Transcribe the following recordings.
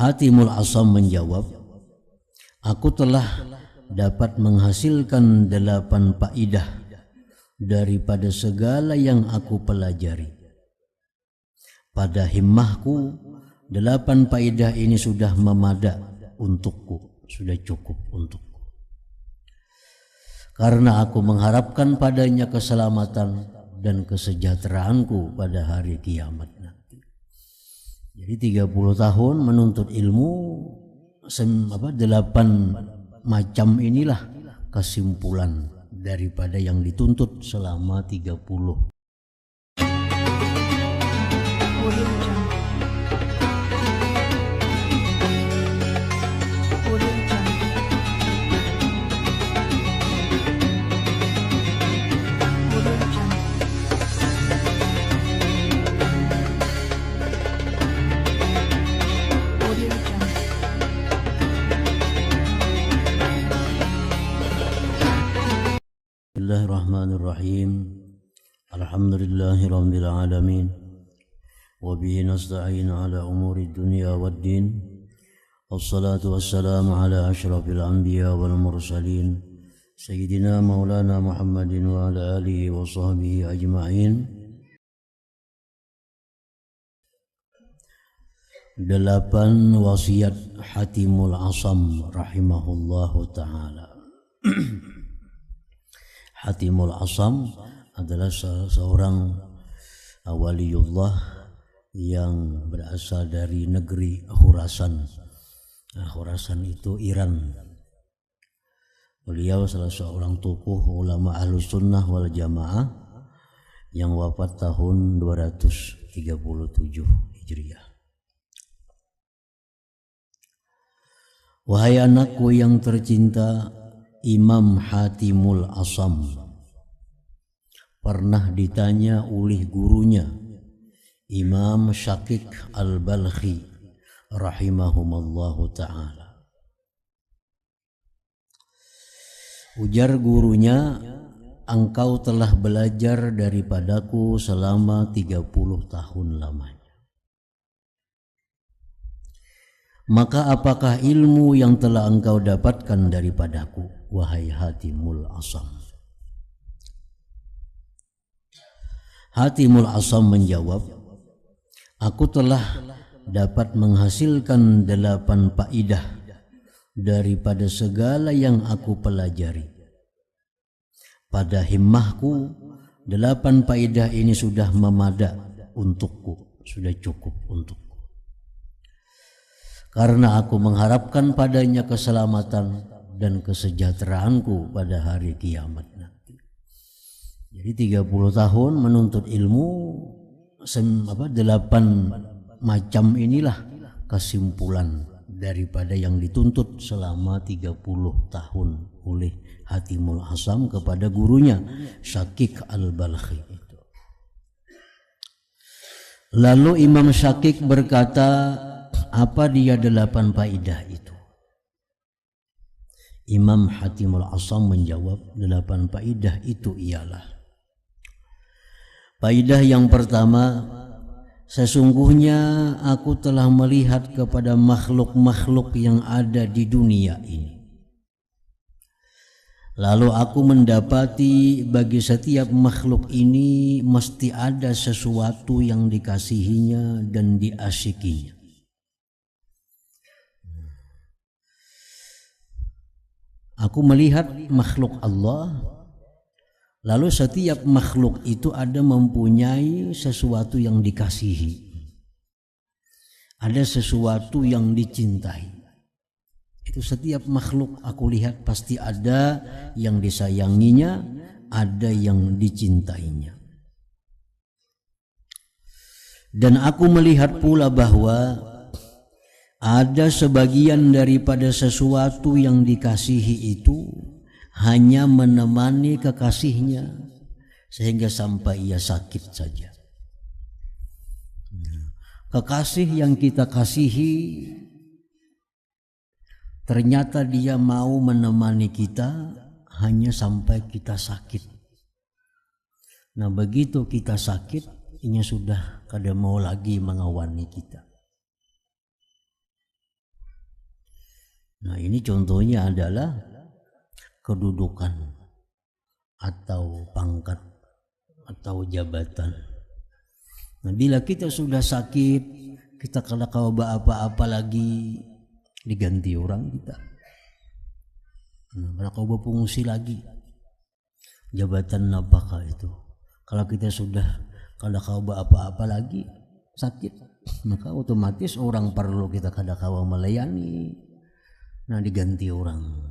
Hatimul Asam menjawab, aku telah dapat menghasilkan 8 faidah daripada segala yang aku pelajari. Pada himmahku 8 faidah ini sudah memadak untukku, sudah cukup untukku. Karena aku mengharapkan padanya keselamatan dan kesejahteraanku pada hari kiamat nanti. Jadi 30 tahun menuntut ilmu, 8 macam inilah kesimpulan daripada yang dituntut selama 30. Bismillahirrahmanirrahim. Alhamdulillahirabbil alamin. Wa bihi nasta'in ala umuri dunya waddin. Wassalatu wassalamu ala asyrafil anbiya wal mursalin sayyidina maulana Muhammadin wa ala alihi wa sahbihi ajma'in. 8 wasiat Hatimul Asam rahimahullahu ta'ala. Hatimul Asam adalah seorang waliullah yang berasal dari negeri Khurasan. Khurasan itu Iran. Beliau salah seorang tokoh ulama Ahlus Sunnah wal Jamaah yang wafat tahun 237 Hijriah. Wahai anakku yang tercinta, Imam Hatimul Asam pernah ditanya oleh gurunya Imam Syakik Al-Balkhi rahimahumallahu ta'ala. Ujar gurunya, engkau telah belajar daripadaku selama 30 tahun lamanya. Maka apakah ilmu yang telah engkau dapatkan daripadaku, wahai Hatimul Asam? Hatimul Asam menjawab, aku telah dapat menghasilkan 8 faidah daripada segala yang aku pelajari. Pada himmahku 8 faidah ini sudah memadak untukku, sudah cukup untukku. Karena aku mengharapkan padanya keselamatan dan kesejahteraanku pada hari kiamat nanti. Jadi 30 tahun menuntut ilmu, 8 macam inilah kesimpulan daripada yang dituntut selama 30 tahun oleh Hatimul Asam kepada gurunya Syakik Al-Balkhi. Lalu Imam Syakik berkata, apa dia 8 faidah itu? Imam Hatimul Asam menjawab, 8 faidah itu ialah: faidah yang pertama, sesungguhnya aku telah melihat kepada makhluk-makhluk yang ada di dunia ini. Lalu aku mendapati bagi setiap makhluk ini mesti ada sesuatu yang dikasihinya dan diasyikinya. Aku melihat makhluk Allah, lalu setiap makhluk itu ada mempunyai sesuatu yang dikasihi, ada sesuatu yang dicintai. Itu setiap makhluk aku lihat pasti ada yang disayanginya, ada yang dicintainya. Dan aku melihat pula bahwa ada sebagian daripada sesuatu yang dikasihi itu hanya menemani kekasihnya sehingga sampai ia sakit saja. Kekasih yang kita kasihi ternyata dia mau menemani kita hanya sampai kita sakit. Nah, begitu kita sakit, ini sudah kada mau lagi mengawani kita. Nah ini contohnya adalah kedudukan atau pangkat atau jabatan. Nah bila kita sudah sakit, kita kalau apa-apa lagi diganti orang kita. Kalau kau berfungsi lagi, jabatan apakah itu? Kalau kita sudah kalau kau apa-apa lagi sakit, maka otomatis orang perlu kita kadakawa melayani. Nah diganti orang.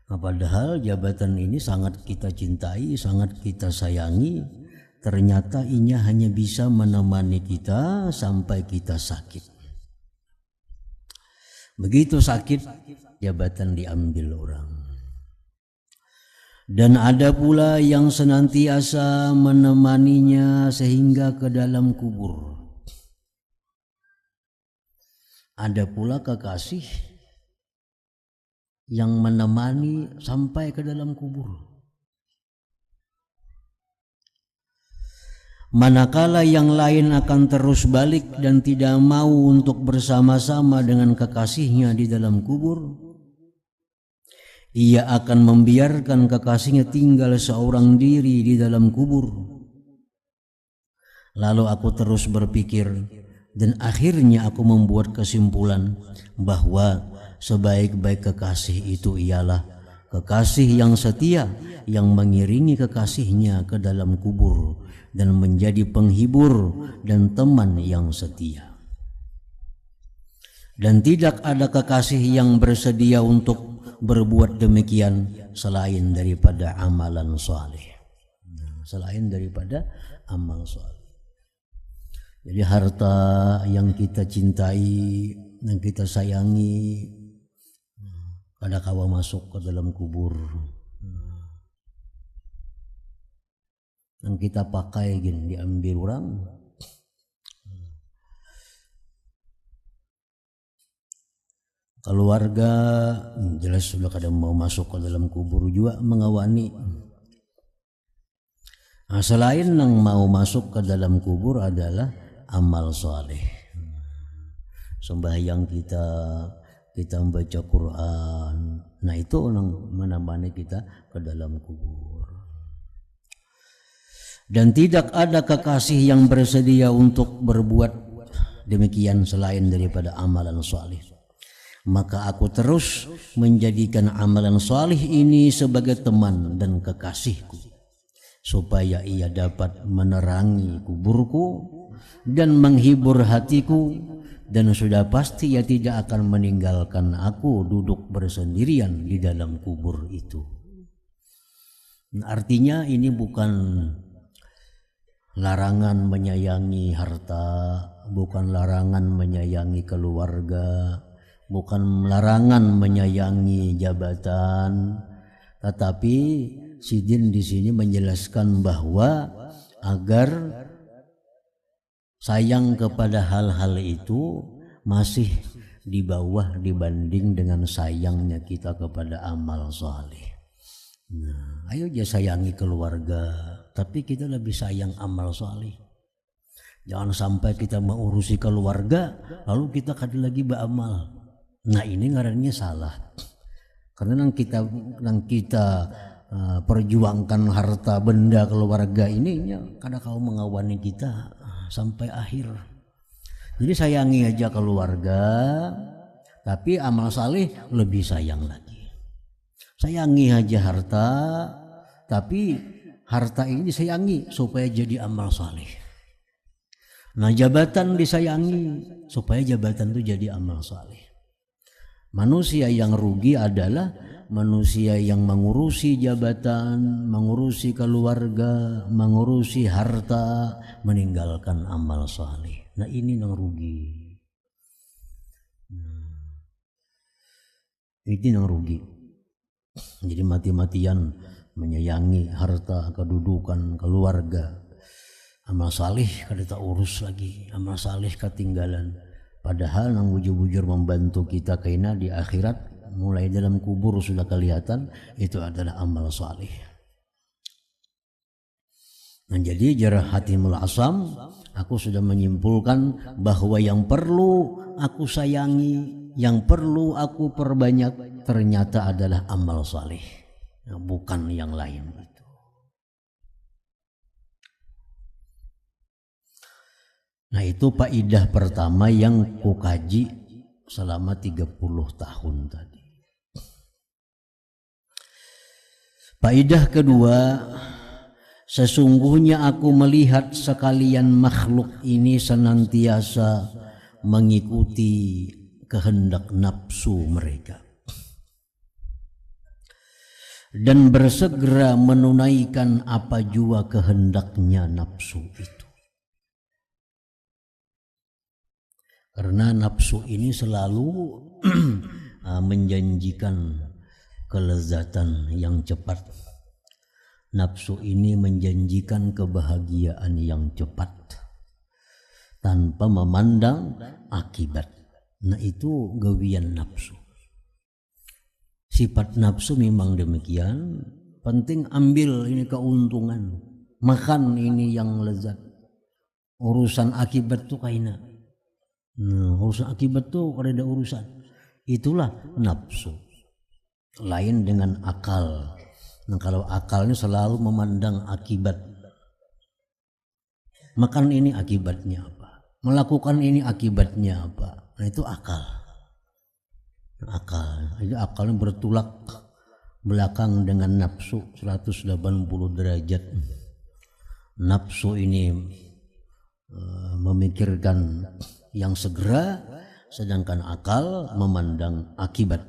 Nah, padahal jabatan ini sangat kita cintai, sangat kita sayangi. Ternyata inya hanya bisa menemani kita sampai kita sakit. Begitu sakit, jabatan diambil orang. Dan ada pula yang senantiasa menemaninya sehingga ke dalam kubur. Ada pula kekasih yang menemani sampai ke dalam kubur. Manakala yang lain akan terus balik dan tidak mau untuk bersama-sama dengan kekasihnya di dalam kubur, ia akan membiarkan kekasihnya tinggal seorang diri di dalam kubur. Lalu aku terus berpikir dan akhirnya aku membuat kesimpulan bahwa sebaik-baik kekasih itu ialah kekasih yang setia yang mengiringi kekasihnya ke dalam kubur dan menjadi penghibur dan teman yang setia. Dan tidak ada kekasih yang bersedia untuk berbuat demikian selain daripada amalan saleh. Selain daripada amal saleh. Jadi harta yang kita cintai, yang kita sayangi, kadakawa masuk ke dalam kubur. Yang kita pakai gini diambil orang. Keluarga jelas sudah kadang mau masuk ke dalam kubur juga mengawani. Nah, selain yang mau masuk ke dalam kubur adalah amal saleh. Sembahyang kita membaca Quran. Nah itu yang menemani kita ke dalam kubur. Dan tidak ada kekasih yang bersedia untuk berbuat demikian selain daripada amalan saleh. Maka aku terus menjadikan amalan saleh ini sebagai teman dan kekasihku, supaya ia dapat menerangi kuburku dan menghibur hatiku, dan sudah pasti ia tidak akan meninggalkan aku duduk bersendirian di dalam kubur itu. Artinya ini bukan larangan menyayangi harta, bukan larangan menyayangi keluarga, bukan larangan menyayangi jabatan, tetapi Sidin di sini menjelaskan bahwa agar sayang kepada hal-hal itu masih di bawah dibanding dengan sayangnya kita kepada amal saleh. Nah, ayo aja sayangi keluarga, tapi kita lebih sayang amal saleh. Jangan sampai kita mengurusi keluarga lalu kita kadang lagi beramal. Nah ini ngarannya salah. Karena yang kita perjuangkan harta benda keluarga ini kadang kau mengawani kita sampai akhir. Jadi sayangi aja keluarga, tapi amal saleh lebih sayang lagi. Sayangi aja harta, tapi harta ini disayangi supaya jadi amal saleh. Nah jabatan disayangi supaya jabatan itu jadi amal saleh. Manusia yang rugi adalah manusia yang mengurusi jabatan, mengurusi keluarga, mengurusi harta, meninggalkan amal saleh. Nah ini yang rugi. Ini yang rugi. Jadi mati-matian menyayangi harta, kedudukan, keluarga. Amal saleh kada tak urus lagi, amal saleh ketinggalan. Padahal yang bujur-bujur membantu kita kaina di akhirat, mulai dalam kubur sudah kelihatan itu adalah amal saleh. Nah jadi jarah Hatimul Asam, aku sudah menyimpulkan bahwa yang perlu aku sayangi, yang perlu aku perbanyak ternyata adalah amal saleh, bukan yang lain itu. Nah itu faedah pertama yang kukaji selama 30 tahun tadi. Faedah kedua, sesungguhnya aku melihat sekalian makhluk ini senantiasa mengikuti kehendak nafsu mereka dan bersegera menunaikan apa jua kehendaknya nafsu itu. Karena nafsu ini selalu menjanjikan kelezatan yang cepat. Nafsu ini menjanjikan kebahagiaan yang cepat tanpa memandang akibat. Nah itu gawian nafsu. Sifat nafsu memang demikian. Penting ambil ini keuntungan, makan ini yang lezat. Urusan akibat tuh kaina. Urusan akibat tuh ada urusan. Itulah nafsu. Lain dengan akal. Nah kalau akalnya selalu memandang akibat. Makan ini akibatnya apa? Melakukan ini akibatnya apa? Nah itu akal. Itu akalnya bertolak belakang dengan nafsu 180 derajat. Nafsu ini memikirkan yang segera, sedangkan akal memandang akibat.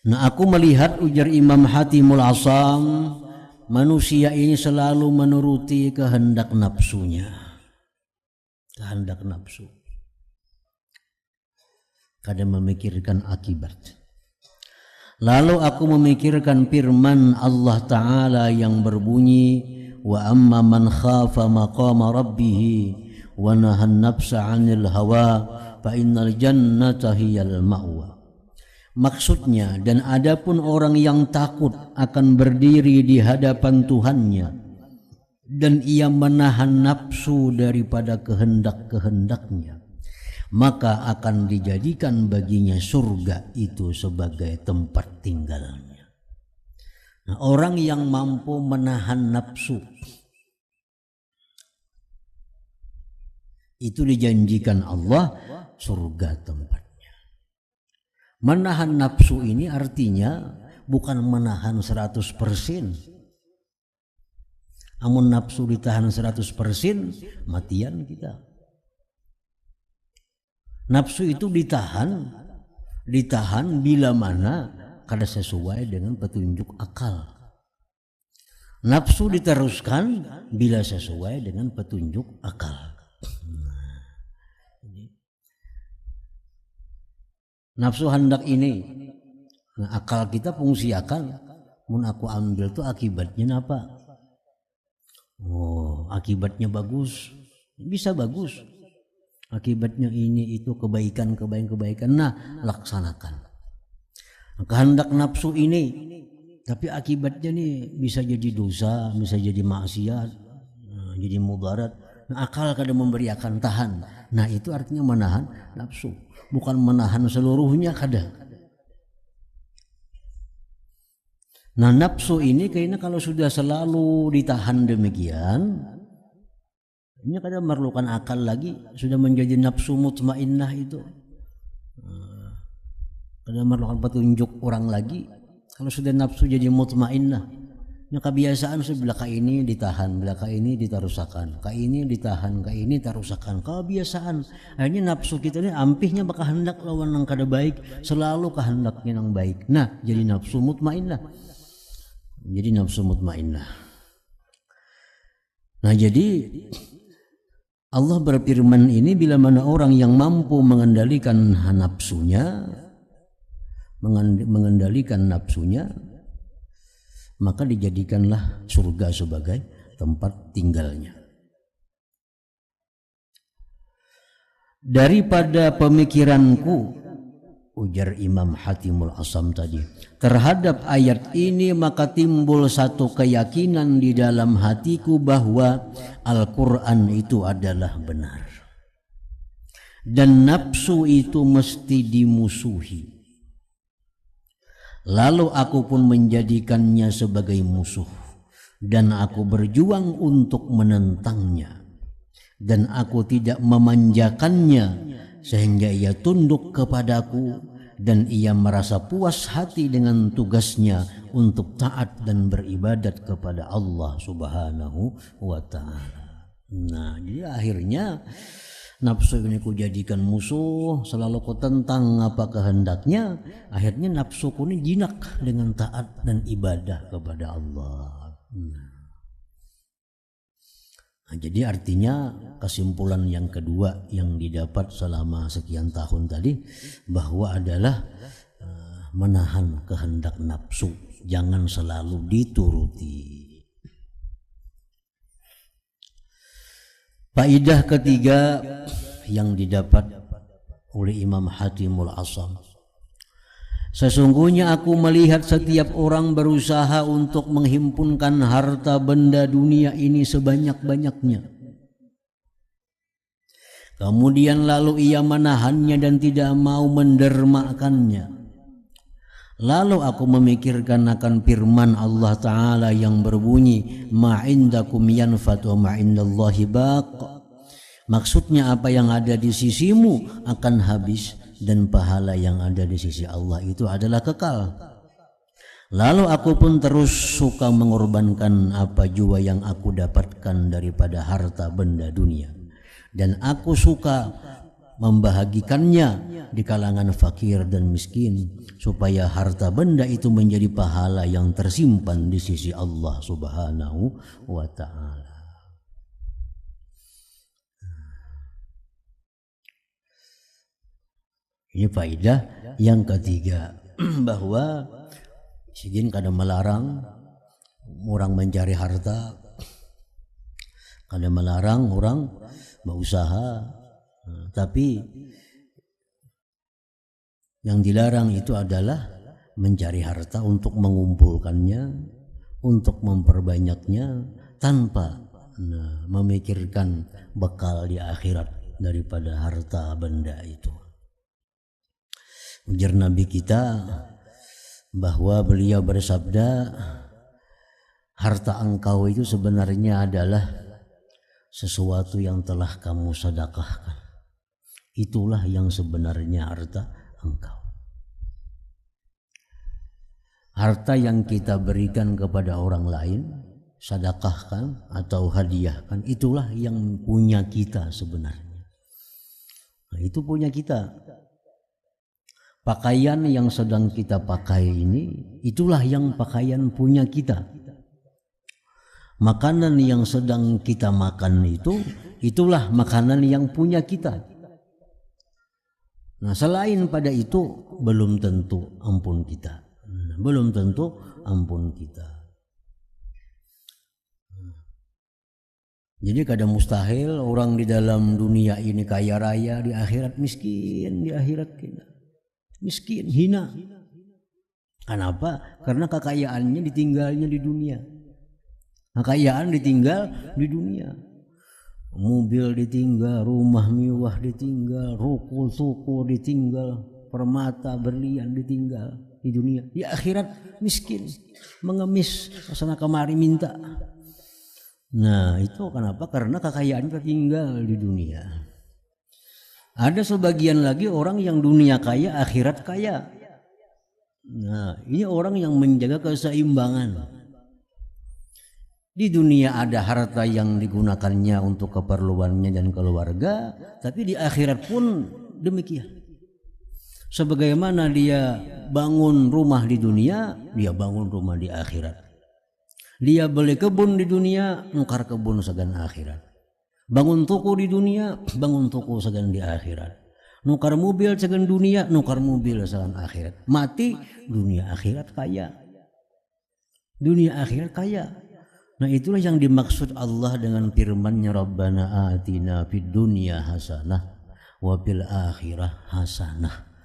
Nah aku melihat, ujar Imam Hatimul Asam, manusia ini selalu menuruti kehendak nafsunya. Kehendak nafsu. Kadang memikirkan akibat. Lalu aku memikirkan firman Allah Ta'ala yang berbunyi, wa amma man khafa maqama rabbih wa nahan nafsa 'anil hawa fa innal jannata hiyal ma'wa. Maksudnya, dan adapun orang yang takut akan berdiri di hadapan Tuhannya dan ia menahan nafsu daripada kehendak-kehendaknya, maka akan dijadikan baginya surga itu sebagai tempat tinggalnya. Nah, orang yang mampu menahan nafsu itu dijanjikan Allah surga tempatnya. Menahan nafsu ini artinya bukan menahan 100%. Amun nafsu ditahan 100%, matian kita. Nafsu itu ditahan bila mana kada sesuai dengan petunjuk akal. Nafsu diteruskan bila sesuai dengan petunjuk akal. Nafsu hendak ini, nah, akal kita fungsi akal, mun aku ambil tuh akibatnya apa? Oh, akibatnya bagus, bisa bagus. Akibatnya ini itu kebaikan. Nah, laksanakan. Kehendak nafsu ini, tapi akibatnya nih bisa jadi dosa, bisa jadi maksiat, jadi mudarat. Nah, akal kadang memberi akan tahan. Nah, itu artinya menahan nafsu. Bukan menahan seluruhnya kadang. Nah nafsu ini kayaknya kalau sudah selalu ditahan demikian, ini kadang memerlukan akal lagi, sudah menjadi nafsu mutmainnah itu. Kadang memerlukan petunjuk orang lagi. Kalau sudah nafsu jadi mutmainnah, ya kebiasaan sebelah ini ditahan, belakang ini ditarusakan, ka ini ditahan, ka ini tarusakan. Kebiasaan. Akhirnya nafsu kita ini ampihnya bakal hendak lawan yang kada baik, selalu kehendaknya yang baik. Nah, jadi nafsu mutmainnah. Nah, jadi Allah berfirman ini bila mana orang yang mampu mengendalikan nafsunya, maka dijadikanlah surga sebagai tempat tinggalnya. Daripada pemikiranku, ujar Imam Hatimul Asam tadi, terhadap ayat ini maka timbul satu keyakinan di dalam hatiku bahwa Al-Quran itu adalah benar. dan nafsu itu mesti dimusuhi. Lalu aku pun menjadikannya sebagai musuh, dan aku berjuang untuk menentangnya, dan aku tidak memanjakannya sehingga ia tunduk kepadaku, dan ia merasa puas hati dengan tugasnya untuk taat dan beribadat kepada Allah Subhanahu wa ta'ala. Nah, jadi akhirnya nafsu ini ku jadikan musuh, selalu ku tentang apa kehendaknya, akhirnya nafsuku ini jinak dengan taat dan ibadah kepada Allah. Nah, jadi artinya kesimpulan yang kedua yang didapat selama sekian tahun tadi bahwa adalah menahan kehendak nafsu, jangan selalu dituruti. Faedah ketiga yang didapat oleh Imam Hatimul Asam, sesungguhnya aku melihat setiap orang berusaha untuk menghimpunkan harta benda dunia ini sebanyak-banyaknya. Kemudian lalu ia menahannya dan tidak mau mendermakannya. Lalu aku memikirkan akan firman Allah Ta'ala yang berbunyi, ma'indakum yanfat wa ma'indallahi baq. Maksudnya apa yang ada di sisimu akan habis, dan pahala yang ada di sisi Allah itu adalah kekal. Lalu aku pun terus suka mengorbankan apa jua yang aku dapatkan daripada harta benda dunia, dan aku suka membahagikannya di kalangan fakir dan miskin, supaya harta benda itu menjadi pahala yang tersimpan di sisi Allah Subhanahu wa ta'ala. Ini faedah yang ketiga, bahwa sidin kada melarang orang mencari harta, kada melarang orang berusaha, tapi yang dilarang itu adalah mencari harta untuk mengumpulkannya, untuk memperbanyaknya tanpa memikirkan bekal di akhirat daripada harta benda itu. Ujar Nabi kita bahwa beliau bersabda, harta engkau itu sebenarnya adalah sesuatu yang telah kamu sedekahkan. Itulah yang sebenarnya harta engkau. Harta yang kita berikan kepada orang lain, sedekahkan atau hadiahkan, itulah yang punya kita sebenarnya. Nah, itu punya kita. Pakaian yang sedang kita pakai ini, itulah yang pakaian punya kita. Makanan yang sedang kita makan itu, itulah makanan yang punya kita. Nah, selain pada itu belum tentu ampun kita. Belum tentu ampun kita. Jadi kadang mustahil orang di dalam dunia ini kaya raya, di akhirat miskin, di akhirat kita miskin, hina. Kenapa? Karena kekayaannya ditinggalnya di dunia. Kekayaan ditinggal di dunia. Mobil ditinggal, rumah mewah ditinggal, ruko suku ditinggal, permata berlian ditinggal di dunia. Di akhirat miskin, mengemis, kesana kemari minta. Nah, itu kenapa? Karena kekayaan tertinggal di dunia. Ada sebagian lagi orang yang dunia kaya, akhirat kaya. Nah, ini orang yang menjaga keseimbangan. Di dunia ada harta yang digunakannya untuk keperluannya dan keluarga, tapi di akhirat pun demikian. Sebagaimana dia bangun rumah di dunia, dia bangun rumah di akhirat. Dia beli kebun di dunia, nukar kebun sagan akhirat. Bangun toko di dunia, bangun toko sagan di akhirat. Nukar mobil sagan dunia, nukar mobil sagan akhirat. Mati, dunia akhirat kaya. Dunia akhirat kaya. Nah, itulah yang dimaksud Allah dengan firman-Nya, Rabbana atina fid dunya hasanah wa fil akhirah hasanah.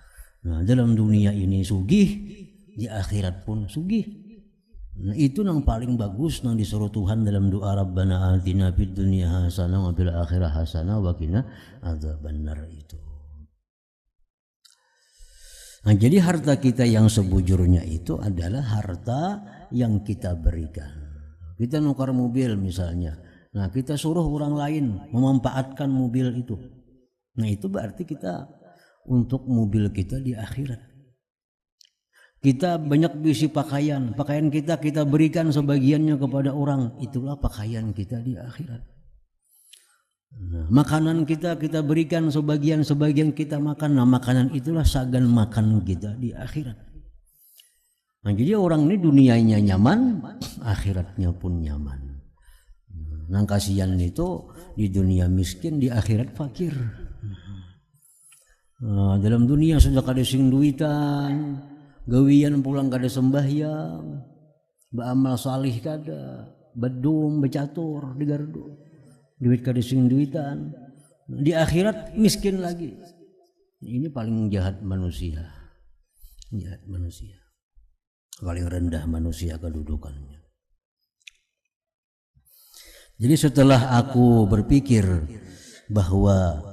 Nah, dalam dunia ini sugih, di akhirat pun sugih. Nah, itu yang paling bagus yang disuruh Tuhan dalam doa Rabbana atina fid dunya hasanah wa fil akhirah hasanah wa qina adzabannar itu. Nah, jadi harta kita yang sebujurnya itu adalah harta yang kita berikan. Kita nukar mobil misalnya, nah kita suruh orang lain memanfaatkan mobil itu. Nah itu berarti kita untuk mobil kita di akhirat. Kita banyak bisi pakaian kita berikan sebagiannya kepada orang, itulah pakaian kita di akhirat. Nah, makanan kita berikan sebagian kita makan, nah makanan itulah sagan makan kita di akhirat. Nah jadi orang ini dunianya nyaman, akhiratnya pun nyaman. Nah kasihan itu di dunia miskin, di akhirat fakir. Nah, dalam dunia sudah kada sing duitan, gawian pulang kada sembahyang, beramal salih kada, bedum becatur di gardu, duit kada sing duitan. Di akhirat miskin lagi. Ini paling jahat manusia. Jahat manusia. Paling rendah manusia kedudukannya. Jadi setelah aku berpikir bahwa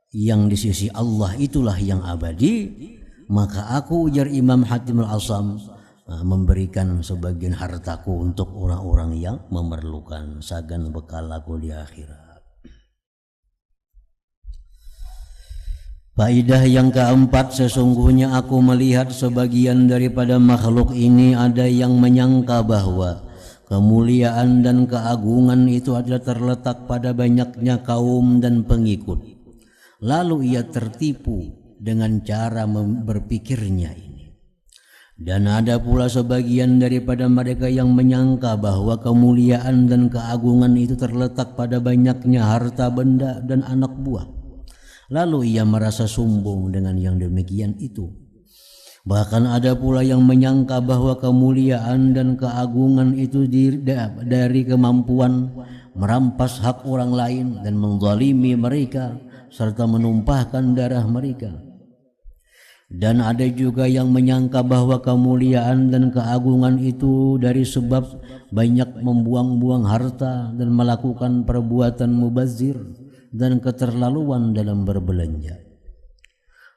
yang di sisi Allah itulah yang abadi, maka aku, ujar Imam Hatim Al-Asam, memberikan sebagian hartaku untuk orang-orang yang memerlukan, sagan bekal aku di akhirat. Faidah yang keempat, sesungguhnya aku melihat sebagian daripada makhluk ini ada yang menyangka bahwa kemuliaan dan keagungan itu adalah terletak pada banyaknya kaum dan pengikut. Lalu ia tertipu dengan cara berpikirnya ini. Dan ada pula sebagian daripada mereka yang menyangka bahwa kemuliaan dan keagungan itu terletak pada banyaknya harta benda dan anak buah. Lalu ia merasa sombong dengan yang demikian itu. Bahkan ada pula yang menyangka bahwa kemuliaan dan keagungan itu dari kemampuan merampas hak orang lain dan menzalimi mereka serta menumpahkan darah mereka. Dan ada juga yang menyangka bahwa kemuliaan dan keagungan itu dari sebab banyak membuang-buang harta dan melakukan perbuatan mubazir dan keterlaluan dalam berbelanja.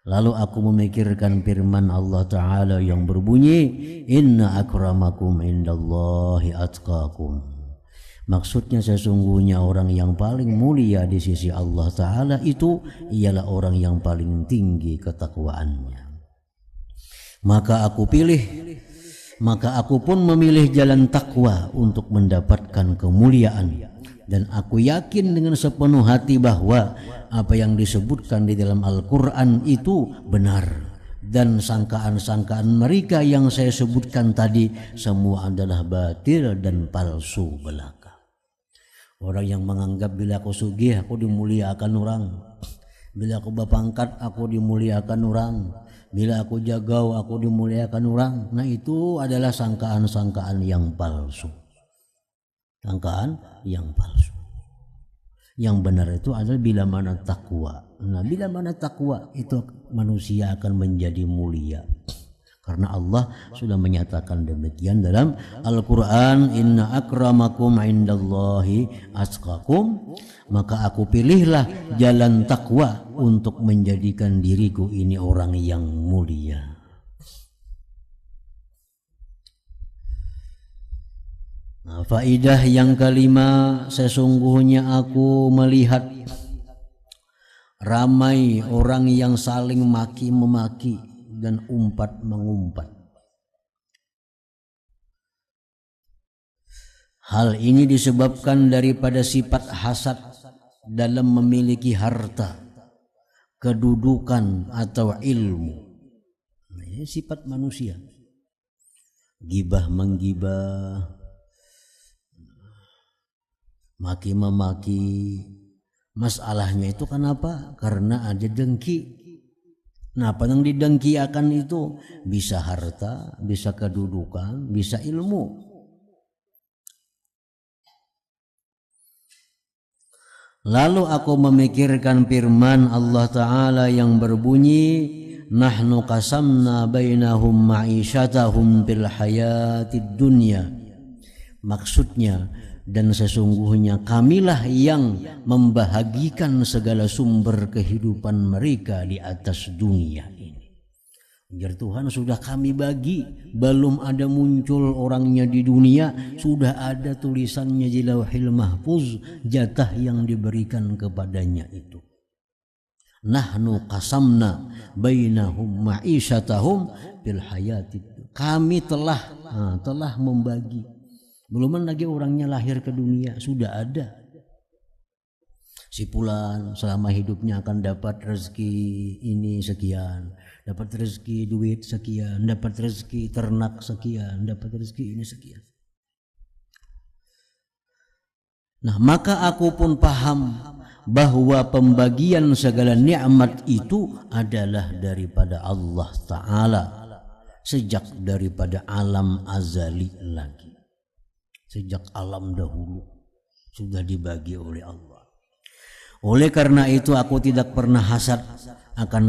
Lalu aku memikirkan firman Allah Ta'ala yang berbunyi, Inna akramakum indallahi atqakum. Maksudnya sesungguhnya orang yang paling mulia di sisi Allah Ta'ala itu ialah orang yang paling tinggi ketakwaannya. Maka aku pun memilih jalan takwa untuk mendapatkan kemuliaan. Dan aku yakin dengan sepenuh hati bahwa apa yang disebutkan di dalam Al-Quran itu benar. Dan sangkaan-sangkaan mereka yang saya sebutkan tadi semua adalah batil dan palsu belaka. Orang yang menganggap bila aku sugih aku dimuliakan orang, bila aku berpangkat aku dimuliakan orang, bila aku jagau aku dimuliakan orang. Nah itu adalah sangkaan-sangkaan yang palsu. Sangkaan yang palsu. Yang benar itu adalah bila mana takwa. Nah bila mana takwa itu manusia akan menjadi mulia. Karena Allah sudah menyatakan demikian dalam Al-Quran, Inna akramakum indallahi atqakum. Maka aku pilihlah jalan takwa untuk menjadikan diriku ini orang yang mulia. Nah, faidah yang kelima, sesungguhnya aku melihat ramai orang yang saling maki-memaki dan umpat-mengumpat. Hal ini disebabkan daripada sifat hasad dalam memiliki harta, kedudukan atau ilmu. Nah, ini sifat manusia. Gibah menggibah, maki-memaki. Masalahnya itu kenapa? Karena ada dengki. Nah, apa yang didengkiakan itu bisa harta, bisa kedudukan, bisa ilmu. Lalu aku memikirkan firman Allah Ta'ala yang berbunyi, Nahnu qasamna bainahum ma'isyatahum bil hayatid dunya. Maksudnya, dan sesungguhnya kamilah yang membahagikan segala sumber kehidupan mereka di atas dunia ini. Ujar Tuhan, sudah kami bagi, belum ada muncul orangnya di dunia, sudah ada tulisannya di Lauhil Mahfuz, jatah yang diberikan kepadanya itu. Nahnu qasamna bainahum ma'isyatahum fil hayatid. Kami telah membagi. Belum lagi orangnya lahir ke dunia, sudah ada. Si fulan selama hidupnya akan dapat rezeki ini sekian, dapat rezeki duit sekian, dapat rezeki ternak sekian, dapat rezeki ini sekian. Nah, maka aku pun paham bahwa pembagian segala nikmat itu adalah daripada Allah Ta'ala, sejak daripada alam azali lagi, sejak alam dahulu sudah dibagi oleh Allah. Oleh karena itu aku tidak pernah hasad akan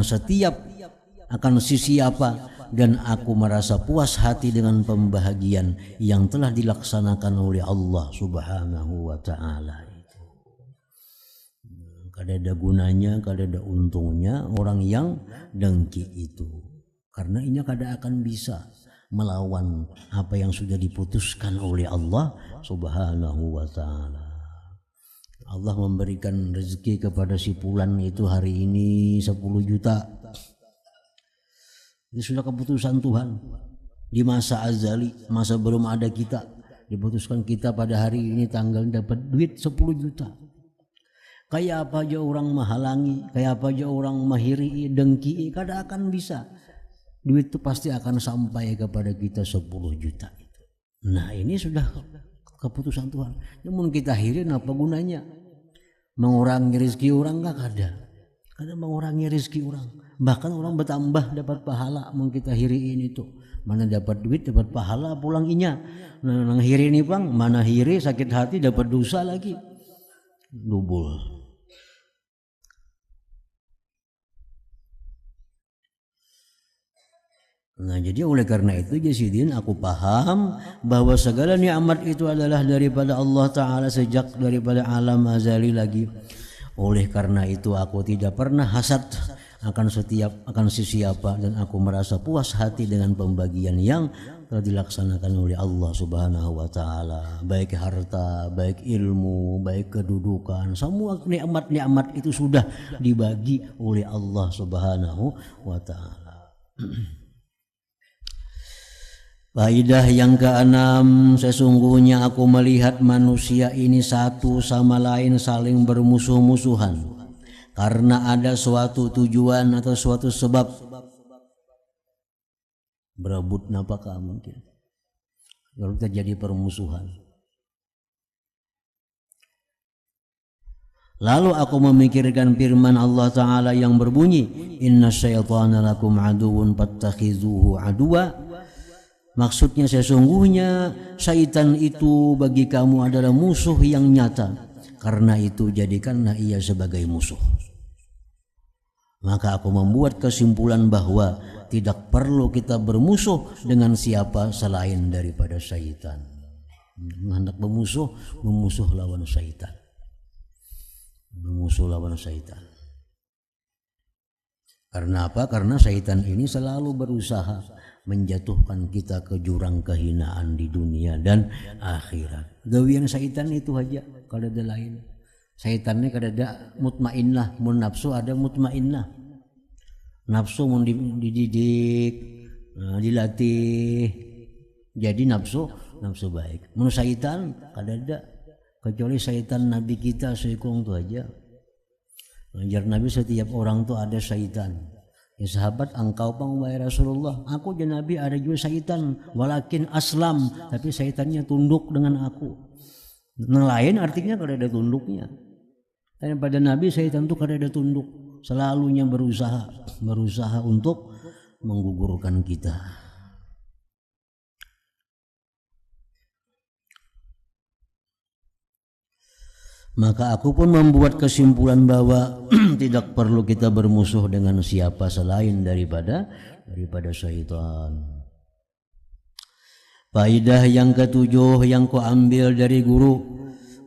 siapa, dan aku merasa puas hati dengan pembahagian yang telah dilaksanakan oleh Allah Subhanahu wa Ta'ala. Kada ada gunanya, kada ada untungnya orang yang dengki itu, karena ini kada akan bisa melawan apa yang sudah diputuskan oleh Allah Subhanahu wa Ta'ala. Allah memberikan rezeki kepada si fulan itu hari ini 10 juta. Itu sudah keputusan Tuhan. Di masa azali, masa belum ada kita, diputuskan kita pada hari ini tanggal dapat duit 10 juta. Kayak apa aja orang menghalangi, kayak apa aja orang mahiri, dengki, kada akan bisa. Duit itu pasti akan sampai kepada kita 10 juta itu. Nah, ini sudah keputusan Tuhan. Namun kita hirin apa gunanya? Mengurangi rezeki orang enggak ada. Kada mengurangi rezeki orang. Bahkan orang bertambah dapat pahala mun kita hiriin itu. Mana dapat duit dapat pahala pulang inya. Nang hiri ini bang, mana hiri sakit hati dapat dosa lagi. Double. Nah, jadi oleh karena itu Jasidin, aku paham bahwa segala nikmat itu adalah daripada Allah Ta'ala sejak daripada alam azali lagi. Oleh karena itu aku tidak pernah hasad akan siapa, dan aku merasa puas hati dengan pembagian yang telah dilaksanakan oleh Allah Subhanahu wa Ta'ala. Baik harta, baik ilmu, baik kedudukan, semua nikmat-nikmat itu sudah dibagi oleh Allah Subhanahu wa Ta'ala. Faedah yang keenam, sesungguhnya aku melihat manusia ini satu sama lain saling bermusuh-musuhan karena ada suatu tujuan atau suatu sebab. Berebut napakah mungkin lalu terjadi permusuhan. Lalu aku memikirkan firman Allah Ta'ala yang berbunyi, inna syaitana lakum aduun fattakhizuhu aduwa. Maksudnya sesungguhnya syaitan itu bagi kamu adalah musuh yang nyata, karena itu jadikanlah ia sebagai musuh. Maka aku membuat kesimpulan bahwa tidak perlu kita bermusuh dengan siapa selain daripada syaitan. Hendak memusuh lawan syaitan. Memusuh lawan syaitan. Karena apa? Karena syaitan ini selalu berusaha menjatuhkan kita ke jurang kehinaan di dunia dan akhirat. Gawian syaitan itu aja, kalau ada lain. Syaitannya kada ada mutmainnah, mun nafsu ada mutmainnah. Nafsu mun dididik, dilatih, jadi nafsu baik. Mun syaitan kada ada, kecuali syaitan Nabi kita Sayyidina itu aja. Ajar Nabi setiap orang tuh ada syaitan. Ya sahabat, engkau pang wahai Rasulullah, aku dan Nabi ada juga syaitan, walakin aslam, tapi syaitannya tunduk dengan aku. Yang lain artinya kada ada tunduknya. Dan pada Nabi syaitan itu kada ada tunduk, selalunya berusaha untuk menggugurkan kita. Maka aku pun membuat kesimpulan bahwa tidak perlu kita bermusuh dengan siapa selain daripada syaitan. Faedah yang ketujuh yang ku ambil dari guru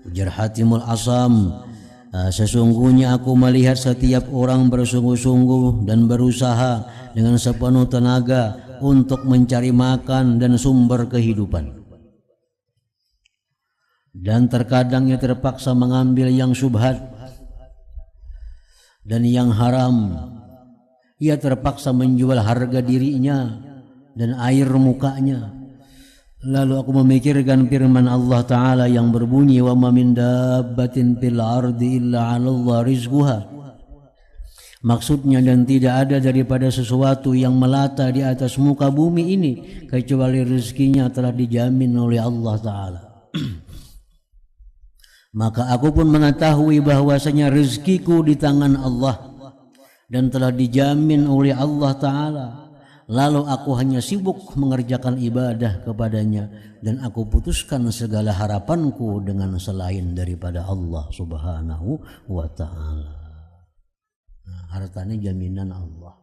Ujar Hatimul Asam, Sesungguhnya aku melihat setiap orang bersungguh-sungguh dan berusaha dengan sepenuh tenaga untuk mencari makan dan sumber kehidupan. Dan terkadang ia terpaksa mengambil yang syubhat dan yang haram. Ia terpaksa menjual harga dirinya dan air mukanya. Lalu aku memikirkan firman Allah Ta'ala yang berbunyi, wa ma min dabbatin fil ardi illa 'alallah rizquha. Maksudnya, dan tidak ada daripada sesuatu yang melata di atas muka bumi ini kecuali rezekinya telah dijamin oleh Allah Ta'ala. Maka aku pun mengetahui bahwasanya rezekiku di tangan Allah dan telah dijamin oleh Allah Ta'ala. Lalu aku hanya sibuk mengerjakan ibadah kepadanya dan aku putuskan segala harapanku dengan selain daripada Allah Subhanahu wa Ta'ala. Nah, hartanya jaminan Allah.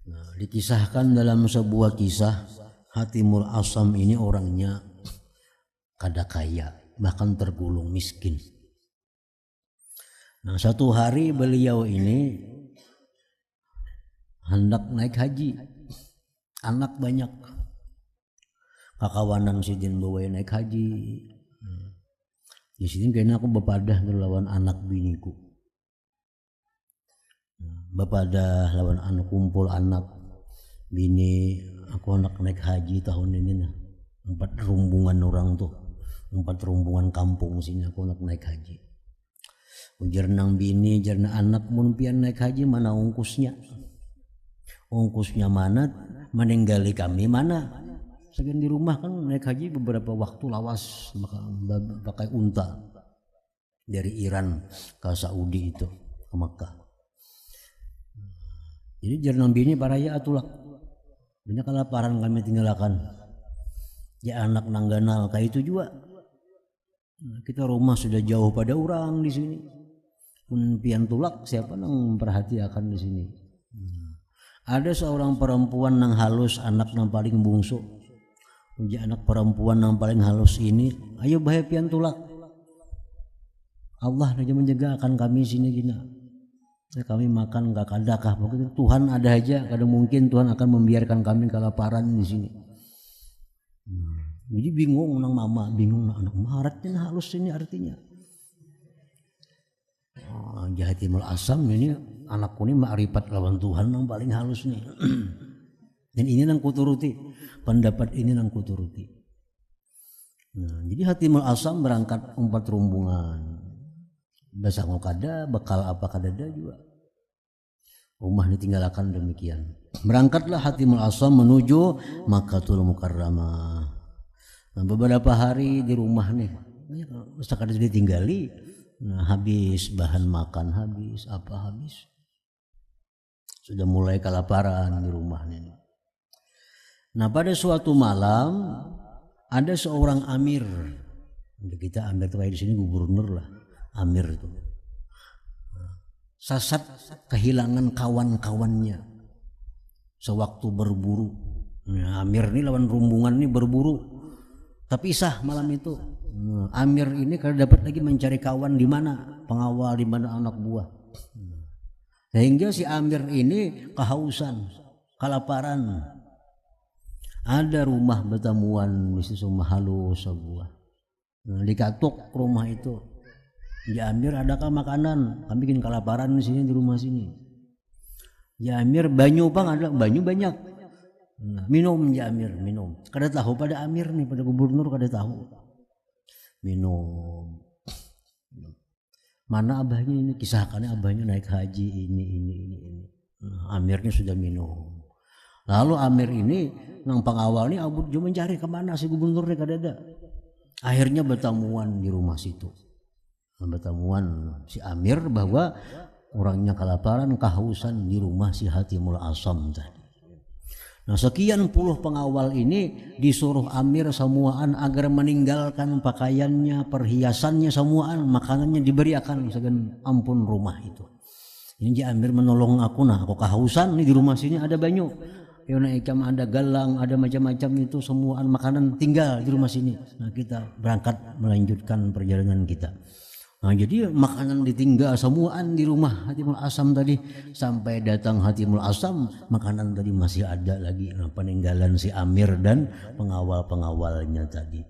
Nah, dikisahkan dalam sebuah kisah, Hatimul Asam ini orangnya kada kaya, bahkan tergolong miskin. Nah, satu hari beliau ini hendak naik haji, anak banyak, kakawanan sidin bawa naik haji. Di sini kayaknya aku bepadah lawan anak biniku, bepadah lawan anak, kumpul anak bini aku anak naik haji tahun ini. 4 rombongan orang tuh, 4 rombongan kampung sini aku anak naik haji. Ujar nang bini, jarna anak mun pian naik haji mana ongkosnya? Ongkosnya mana, meninggali kami mana? Sekian di rumah kan naik haji beberapa waktu lawas pakai unta dari Iran ke Saudi itu ke Makkah. Jadi jarang bini paraya atulak. Banyak kelaparan kami tinggalkan. Ya anak nangganal kayak itu juga. Kita rumah sudah jauh pada orang di sini. Pun pian tulak siapa nang memperhatikan di sini? Ada seorang perempuan nang halus, anak nang paling bungsu. Uji anak perempuan nang paling halus ini, ayo bahaya pian tulak. Allah aja menjaga akan kami sini gina. Ya, kami makan enggak kadakah, begitu Tuhan ada aja, kadang mungkin Tuhan akan membiarkan kami kelaparan di sini. Jadi bingung nang mama, bingung nang anak, maratnya halus ini artinya. Hatimul Asam ini anakku ini makrifat lawan Tuhan yang paling halus nih. Dan ini nang kuturuti, pendapat ini nang kuturuti. Nah, jadi Hatimul Asam berangkat 4 rombongan. Basa ngokada, bekal apa kadada juga. Rumah ditinggalkan demikian. Berangkatlah Hatimul Asam menuju Makkatul Mukarramah. Nah, beberapa hari di rumah nih, sekadar ditinggali. Nah, habis bahan makan, habis apa habis. Sudah mulai kelaparan di rumah ini. Nah, pada suatu malam ada seorang amir. Kita amir itu kayak di sini gubernur lah, amir itu. Sasat kehilangan kawan-kawannya sewaktu berburu. Nah, amir ini lawan rombongan ini berburu. Tapi isah malam itu. Amir ini kalau dapat lagi mencari kawan di mana, pengawal di mana, anak buah. Sehingga si amir ini kehausan, kelaparan. Ada rumah bertemuan, mesti rumah halus sebuah. Nah, dikatuk rumah itu. Ya amir, adakah makanan? Kami bikin kelaparan di sini di rumah sini. Ya amir, banyu bang ada, banyu banyak. Nah, minum ya amir, minum. Kada tahu pada amir nih, pada gubernur kada tahu. Minum. Mana abahnya ini, kisahkannya abahnya naik haji ini. Nah, amirnya sudah minum. Lalu amir ini nang pengawal ini abut juga mencari kemana si gubernurnya kadada. Akhirnya bertemuan di rumah situ. Bertemuan si amir bahwa orangnya kelaparan, kehausan di rumah si Hatimul Asam tadi. Nah, sekian puluh pengawal ini disuruh amir semuaan agar meninggalkan pakaiannya, perhiasannya semuaan, makanannya diberikan segan ampun rumah itu. Ini amir menolong aku, nah aku kehausan nih di rumah sini ada banyu. Yona ikam ada galang, ada macam-macam itu semuaan makanan tinggal di rumah sini. Nah, kita berangkat melanjutkan perjalanan kita. Nah, jadi makanan ditinggal semuaan di rumah Hatimul Asam tadi, sampai datang Hatimul Asam makanan tadi masih ada lagi. Nah, peninggalan si Amir dan pengawal-pengawalnya tadi.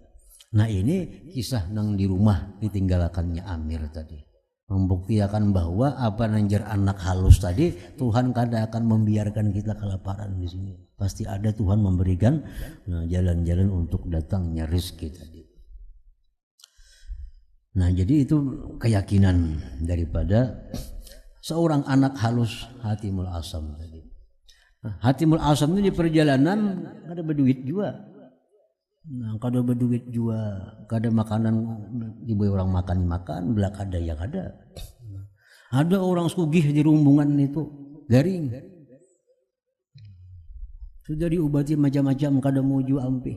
Nah, ini kisah nang di rumah ditinggalkannya Amir tadi, membuktikan bahwa apa nanjar anak halus tadi, Tuhan kada akan membiarkan kita kelaparan di sini. Pasti ada Tuhan memberikan jalan-jalan untuk datangnya rezeki tadi. Nah, jadi itu keyakinan daripada seorang anak halus Hatimul Asam tadi. Nah, Hatimul Asam ini di perjalanan kada berduit juga. Nah, kada berduit juga, kada makanan diberi orang makan, belak ada yang ada. Ada orang sugih di rumbungan itu garing. Sudah diobati macam-macam kada muju ampe.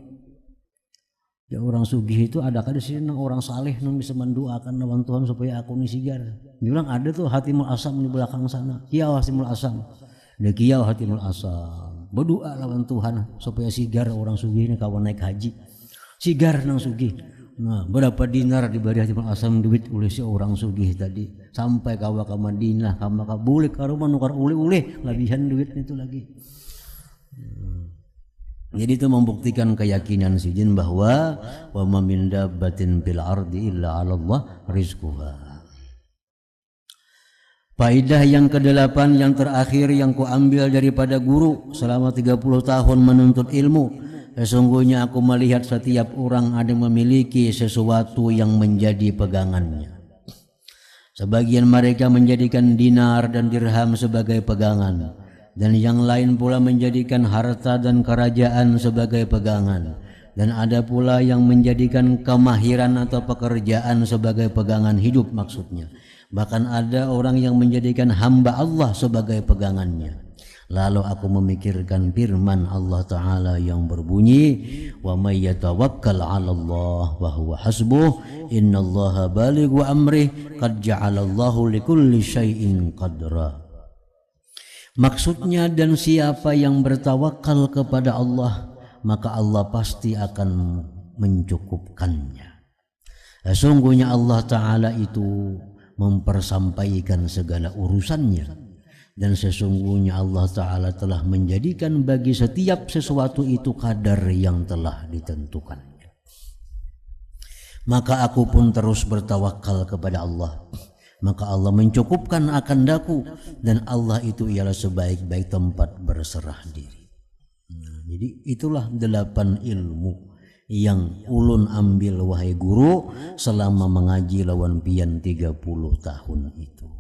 Ya orang sugih itu ada kada sih orang saleh nang bisa mendoakan lawan Tuhan supaya aku ni sigar. Bilang ada tuh Hatimul Asam di belakang sana. Kiau Hatimul Asam. Dia kiau Hatimul Asam. Berdoa lawan Tuhan supaya sigar orang sugih ini kawan naik haji. Sigar nang sugih. Nah, berapa dinar diberi Hatimul Asam duit oleh si orang sugih tadi. Sampai kawa ke Madinah, kawa boleh karo manukar oleh-oleh labihan duit itu lagi. Jadi itu membuktikan keyakinan si jin bahwa wa ma min dabbatin fil ardi illa 'ala Allah rizquha. Faedah yang ke-8 yang terakhir yang kuambil daripada guru selama 30 tahun menuntut ilmu, sesungguhnya aku melihat setiap orang ada memiliki sesuatu yang menjadi pegangannya. Sebagian mereka menjadikan dinar dan dirham sebagai pegangan, dan yang lain pula menjadikan harta dan kerajaan sebagai pegangan, dan ada pula yang menjadikan kemahiran atau pekerjaan sebagai pegangan hidup maksudnya. Bahkan ada orang yang menjadikan hamba Allah sebagai pegangannya. Lalu aku memikirkan firman Allah Ta'ala yang berbunyi, wa may yatawakkal 'ala Allah wa huwa hasbuh innallaha balighu amrih qad ja'alallahu likulli syai'in qadra. Maksudnya, dan siapa yang bertawakal kepada Allah, maka Allah pasti akan mencukupkannya. Sesungguhnya Allah Ta'ala itu mempersampaikan segala urusannya, dan sesungguhnya Allah Ta'ala telah menjadikan bagi setiap sesuatu itu kadar yang telah ditentukannya. Maka aku pun terus bertawakal kepada Allah, maka Allah mencukupkan akan daku, dan Allah itu ialah sebaik-baik tempat berserah diri. Nah, jadi itulah 8 ilmu yang ulun ambil wahai guru selama mengaji lawan pian 30 tahun itu.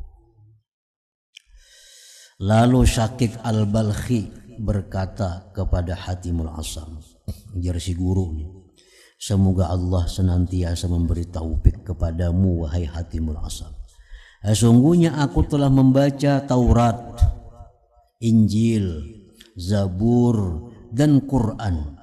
Lalu Syakik Al-Balkhi berkata kepada Hatimul Asam, jar si guru nih, semoga Allah senantiasa memberi taufik kepadamu wahai Hatimul Asam. Sesungguhnya aku telah membaca Taurat, Injil, Zabur, dan Quran.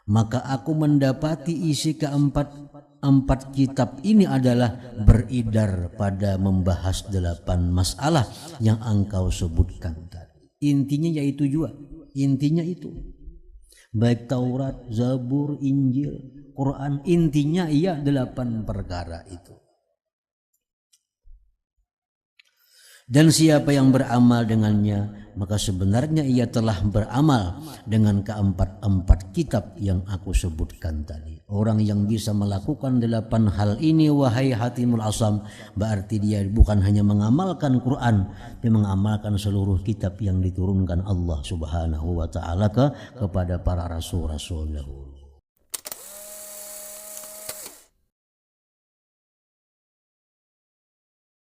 Maka aku mendapati isi keempat kitab ini adalah beridar pada membahas 8 masalah yang engkau sebutkan tadi. Intinya yaitu juga, intinya itu. Baik Taurat, Zabur, Injil, Quran, intinya ia 8 perkara itu. Dan siapa yang beramal dengannya, maka sebenarnya ia telah beramal dengan keempat kitab yang aku sebutkan tadi. Orang yang bisa melakukan 8 hal ini wahai Hatimul Asam, berarti dia bukan hanya mengamalkan Quran, dia mengamalkan seluruh kitab yang diturunkan Allah Subhanahu wa Ta'ala kepada para rasul-rasul dahulu.